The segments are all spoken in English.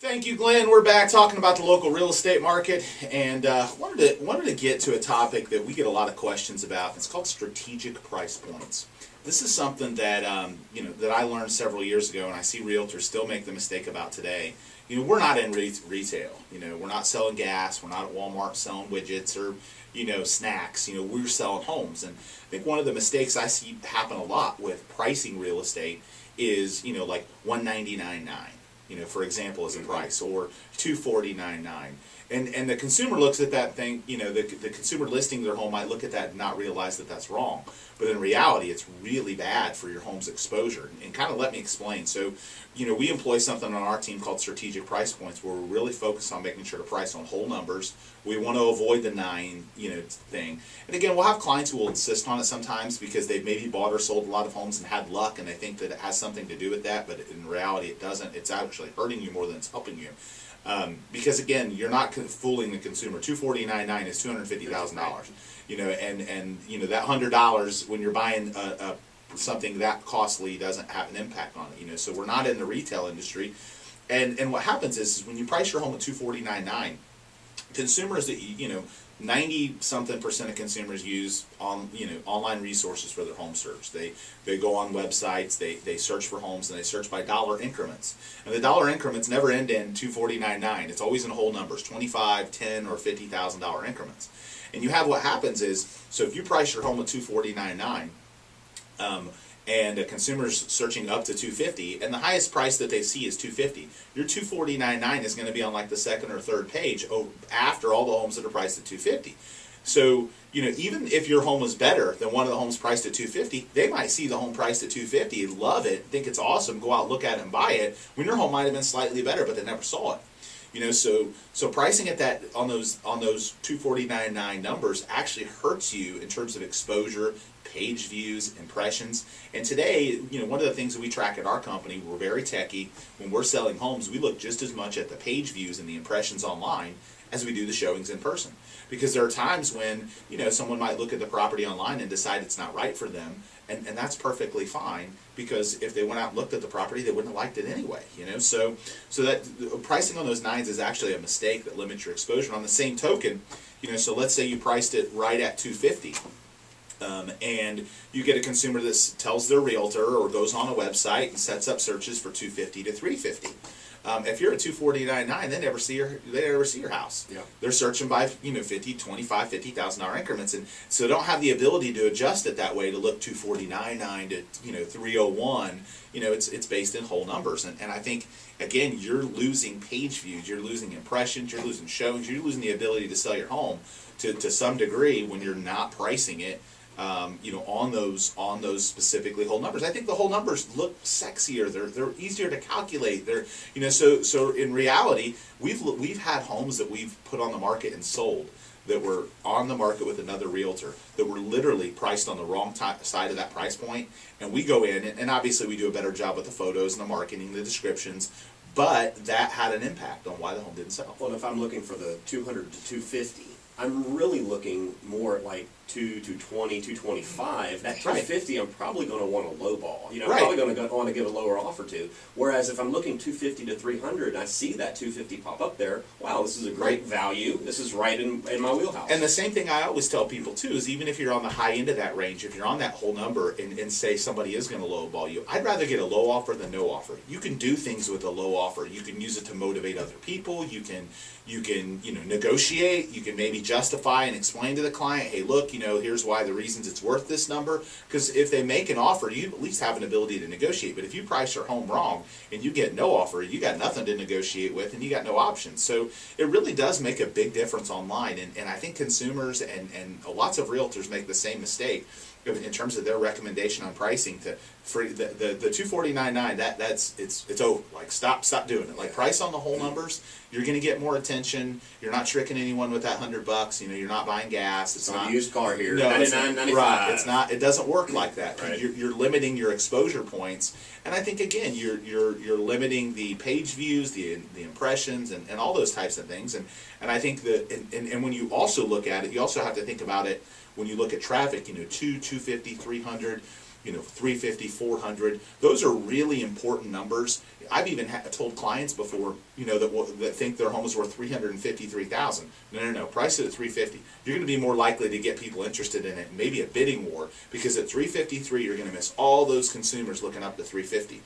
Thank you, Glenn. We're back talking about the local real estate market, and wanted to get to a topic that we get a lot of questions about. It's called strategic price points. This is something that that I learned several years ago, and I see realtors still make the mistake about today. We're not in retail. We're not selling gas. We're not at Walmart selling widgets or snacks. We're selling homes, and I think one of the mistakes I see happen a lot with pricing real estate is like $199.9. For example, as a price, or $249.9, and the consumer looks at that thing. The consumer listing their home might look at that and not realize that that's wrong, but in reality, it's really bad for your home's exposure. And kind of let me explain. So, we employ something on our team called strategic price points, where we're really focused on making sure to price on whole numbers. We want to avoid the 9, thing. And again, we'll have clients who will insist on it sometimes because they've maybe bought or sold a lot of homes and had luck, and they think that it has something to do with that, but in reality, it doesn't. It's actually hurting you more than it's helping you. Because again, you're not fooling the consumer. $249.9 is $250,000. And that $100 when you're buying something that costly doesn't have an impact on it. So we're not in the retail industry, and what happens is when you price your home at $249.9, consumers that 90-something% of consumers use online resources for their home search. They go on websites, they search for homes, and they search by dollar increments. And the dollar increments never end in $249.9. It's always in whole numbers, $25,000, $10,000, or $50,000 increments. And you have what happens is, so if you price your home at $249.9, and a consumer's searching up to $250, and the highest price that they see is $250. Your $249.9 is going to be on like the second or third page after all the homes that are priced at $250. So even if your home is better than one of the homes priced at $250, they might see the home priced at $250, love it, think it's awesome, go out, look at it, and buy it, when your home might have been slightly better, but they never saw it. So pricing at that on those $249.9 numbers actually hurts you in terms of exposure, page views, impressions. And today, one of the things that we track at our company, we're very techie. When we're selling homes, we look just as much at the page views and the impressions online as we do the showings in person. Because there are times when, someone might look at the property online and decide it's not right for them, and that's perfectly fine, because if they went out and looked at the property, they wouldn't have liked it anyway, So that pricing on those 9s is actually a mistake that limits your exposure. On the same token, so let's say you priced it right at $250. And you get a consumer that tells their realtor or goes on a website and sets up searches for $250 to $350. If you're at $249.9, they never see your house. Yeah. They're searching by $50,000 increments, and so don't have the ability to adjust it that way to look $249.9 to $301. It's based in whole numbers, and I think again you're losing page views, you're losing impressions, you're losing showings, you're losing the ability to sell your home to some degree when you're not pricing it. On those specifically whole numbers. I think the whole numbers look sexier. They're easier to calculate. So in reality, we've had homes that we've put on the market and sold that were on the market with another realtor that were literally priced on the wrong side of that price point, and we go in and obviously we do a better job with the photos and the marketing, the descriptions, but that had an impact on why the home didn't sell. Well, if I'm looking for the 200 to 250, I'm really looking more at like 220, 225. That 250, I'm probably going to want a low ball. I'm probably going to want to give a lower offer to. Whereas if I'm looking 250 to 300, and I see that 250 pop up there, wow, this is a great value. This is right in my wheelhouse. And the same thing I always tell people too is even if you're on the high end of that range, if you're on that whole number and say somebody is going to low ball you, I'd rather get a low offer than no offer. You can do things with a low offer. You can use it to motivate other people. You can negotiate. You can maybe justify and explain to the client, hey, look, here's why the reasons it's worth this number. Because if they make an offer, you at least have an ability to negotiate. But if you price your home wrong and you get no offer, you got nothing to negotiate with and you got no options. So it really does make a big difference online. And I think consumers and lots of realtors make the same mistake in terms of their recommendation on pricing to for the $249.9. It's over. Like stop doing it. Like price on the whole numbers. You're going to get more attention. You're not tricking anyone with that $100. You're not buying gas. It's not a used car here. No, $99.95. Right. It's not. It doesn't work like that. Right. You're limiting your exposure points, and I think again you're limiting the page views, the impressions, and all those types of things. And I think that and when you also look at it, you also have to think about it when you look at traffic. 250, 300. 350, 400. Those are really important numbers. I've even told clients before, that think their home is worth 353,000. No. Price it at 350. You're going to be more likely to get people interested in it, maybe a bidding war, because at 353 you're going to miss all those consumers looking up to 350.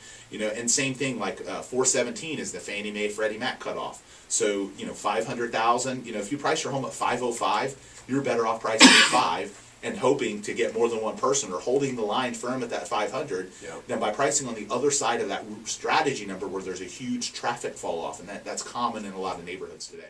And same thing, like 417 is the Fannie Mae Freddie Mac cutoff. So 500,000. If you price your home at 505, you're better off pricing at 5 and hoping to get more than one person, or holding the line firm at that 500, than by pricing on the other side of that strategy number where there's a huge traffic fall off, and that's common in a lot of neighborhoods today.